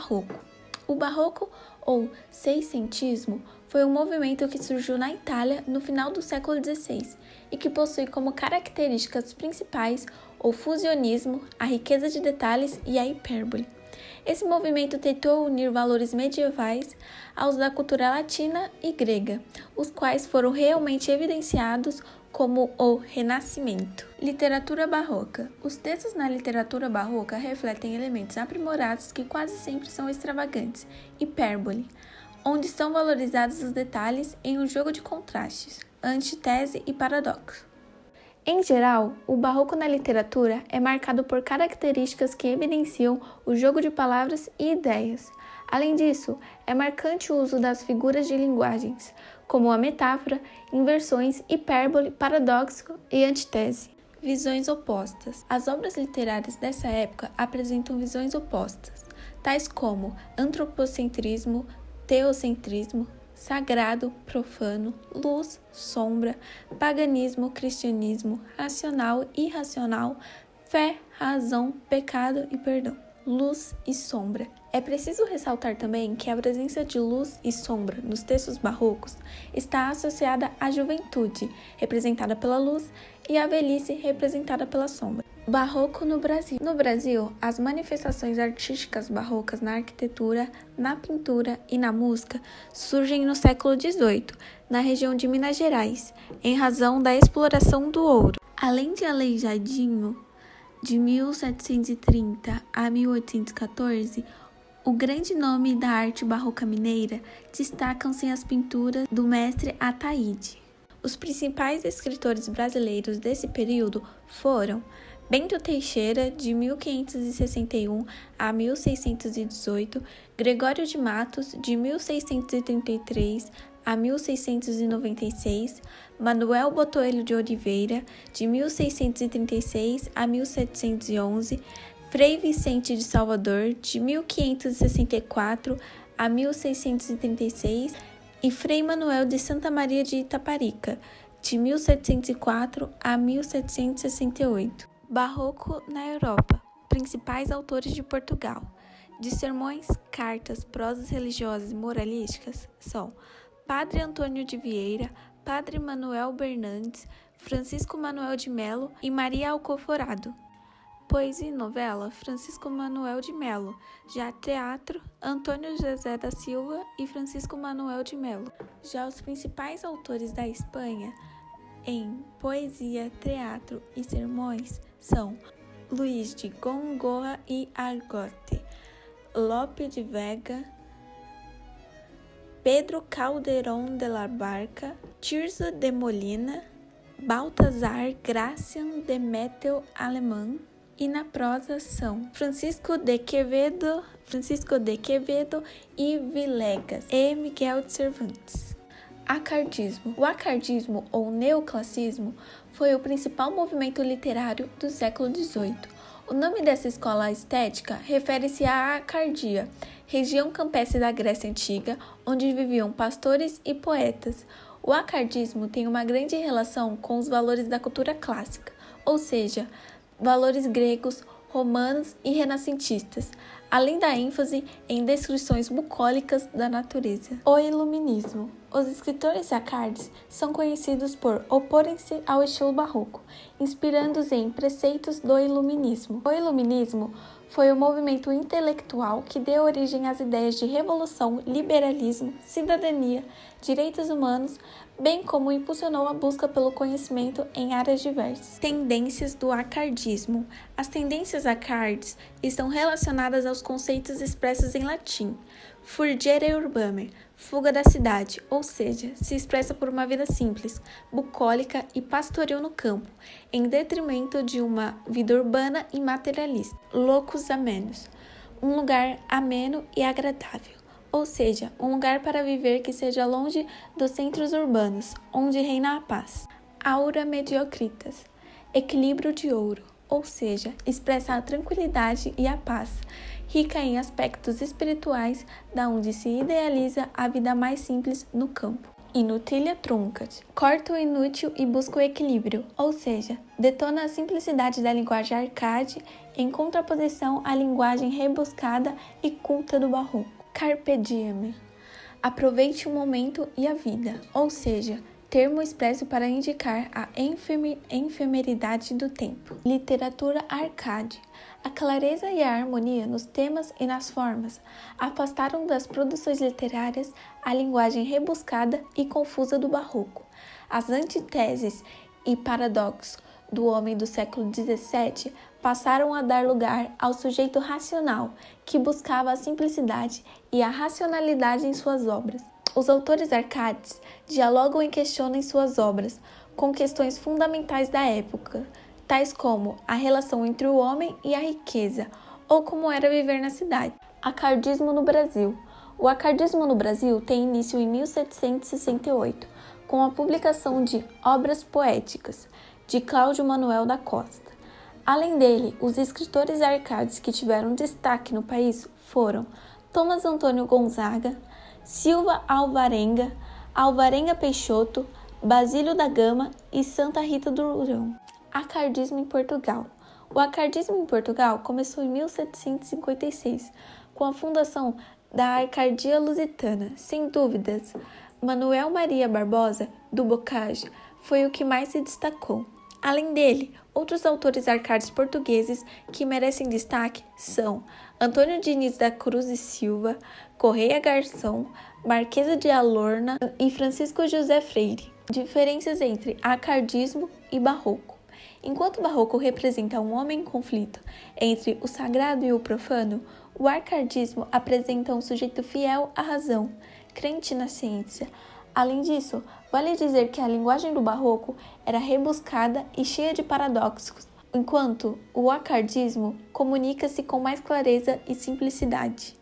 Barroco. O Barroco, ou seiscentismo, foi um movimento que surgiu na Itália no final do século XVI e que possui como características principais o fusionismo, a riqueza de detalhes e a hipérbole. Esse movimento tentou unir valores medievais aos da cultura latina e grega, os quais foram realmente evidenciados como o Renascimento. Literatura barroca. Os textos na literatura barroca refletem elementos aprimorados que quase sempre são extravagantes, hipérbole, onde são valorizados os detalhes em um jogo de contrastes, antítese e paradoxo. Em geral, o barroco na literatura é marcado por características que evidenciam o jogo de palavras e ideias. Além disso, é marcante o uso das figuras de linguagens, como a metáfora, inversões, hipérbole, paradoxo e antítese. Visões opostas. As obras literárias dessa época apresentam visões opostas, tais como antropocentrismo, teocentrismo, sagrado, profano, luz, sombra, paganismo, cristianismo, racional, irracional, fé, razão, pecado e perdão. Luz e sombra. É preciso ressaltar também que a presença de luz e sombra nos textos barrocos está associada à juventude, representada pela luz, e à velhice, representada pela sombra. Barroco no Brasil. No Brasil, as manifestações artísticas barrocas na arquitetura, na pintura e na música surgem no século XVIII, na região de Minas Gerais, em razão da exploração do ouro. Além de Aleijadinho, de 1730 a 1814, o grande nome da arte barroca mineira destacam-se as pinturas do mestre Ataíde. Os principais escritores brasileiros desse período foram Bento Teixeira, de 1561 a 1618, Gregório de Matos, de 1633 a 1696, Manuel Botelho de Oliveira, de 1636 a 1711, Frei Vicente de Salvador, de 1564 a 1636, e Frei Manuel de Santa Maria de Itaparica, de 1704 a 1768. Barroco na Europa. Principais autores de Portugal. De sermões, cartas, prosas religiosas e moralísticas são Padre Antônio de Vieira, Padre Manuel Bernardes, Francisco Manuel de Melo e Maria Alcoforado. Poesia e novela, Francisco Manuel de Melo. Já teatro, Antônio José da Silva e Francisco Manuel de Melo. Já os principais autores da Espanha em poesia, teatro e sermões são Luís de Góngora e Argote, Lope de Vega, Pedro Calderón de la Barca, Tirso de Molina, Baltasar Gracián de Mettel Alemão, e na prosa são Francisco de Quevedo e Villegas e Miguel de Cervantes. Acardismo. O acardismo, ou neoclassicismo, foi o principal movimento literário do século XVIII. O nome dessa escola estética refere-se à Acardia, região campestre da Grécia Antiga, onde viviam pastores e poetas. O acardismo tem uma grande relação com os valores da cultura clássica, ou seja, valores gregos, romanos e renascentistas, além da ênfase em descrições bucólicas da natureza. O Iluminismo. Os escritores acardes são conhecidos por oporem-se ao estilo barroco, inspirando-se em preceitos do Iluminismo. O Iluminismo foi o movimento intelectual que deu origem às ideias de revolução, liberalismo, cidadania, direitos humanos, bem como impulsionou a busca pelo conhecimento em áreas diversas. Tendências do acardismo. As tendências acardes estão relacionadas aos conceitos expressos em latim. Fugere urbane, fuga da cidade, ou seja, se expressa por uma vida simples, bucólica e pastoril no campo, em detrimento de uma vida urbana e materialista. Locus amenus, um lugar ameno e agradável, ou seja, um lugar para viver que seja longe dos centros urbanos, onde reina a paz. Aura mediocritas, equilíbrio de ouro, ou seja, expressa a tranquilidade e a paz, rica em aspectos espirituais, da onde se idealiza a vida mais simples no campo. Inutilha truncat. Corta o inútil e busca o equilíbrio, ou seja, detona a simplicidade da linguagem arcade em contraposição à linguagem rebuscada e culta do barroco. Carpe diem. Aproveite o momento e a vida, ou seja, termo expresso para indicar a efemeridade do tempo. Literatura arcade. A clareza e a harmonia nos temas e nas formas afastaram das produções literárias a linguagem rebuscada e confusa do barroco. As antiteses e paradoxos do homem do século XVII passaram a dar lugar ao sujeito racional, que buscava a simplicidade e a racionalidade em suas obras. Os autores arcades dialogam e questionam em suas obras com questões fundamentais da época, tais como a relação entre o homem e a riqueza, ou como era viver na cidade. Acardismo no Brasil. O acardismo no Brasil tem início em 1768, com a publicação de Obras Poéticas, de Cláudio Manuel da Costa. Além dele, os escritores arcades que tiveram destaque no país foram Thomas Antônio Gonzaga, Silva Alvarenga, Alvarenga Peixoto, Basílio da Gama e Santa Rita Durão. Acardismo em Portugal. O acardismo em Portugal começou em 1756, com a fundação da Arcadia Lusitana. Sem dúvidas, Manuel Maria Barbosa, do Bocage, foi o que mais se destacou. Além dele, outros autores arcades portugueses que merecem destaque são Antônio Diniz da Cruz e Silva, Correia Garçom, Marquesa de Alorna e Francisco José Freire. Diferenças entre acardismo e barroco. Enquanto o barroco representa um homem em conflito entre o sagrado e o profano, o arcadismo apresenta um sujeito fiel à razão, crente na ciência. Além disso, vale dizer que a linguagem do barroco era rebuscada e cheia de paradoxos, enquanto o acardismo comunica-se com mais clareza e simplicidade.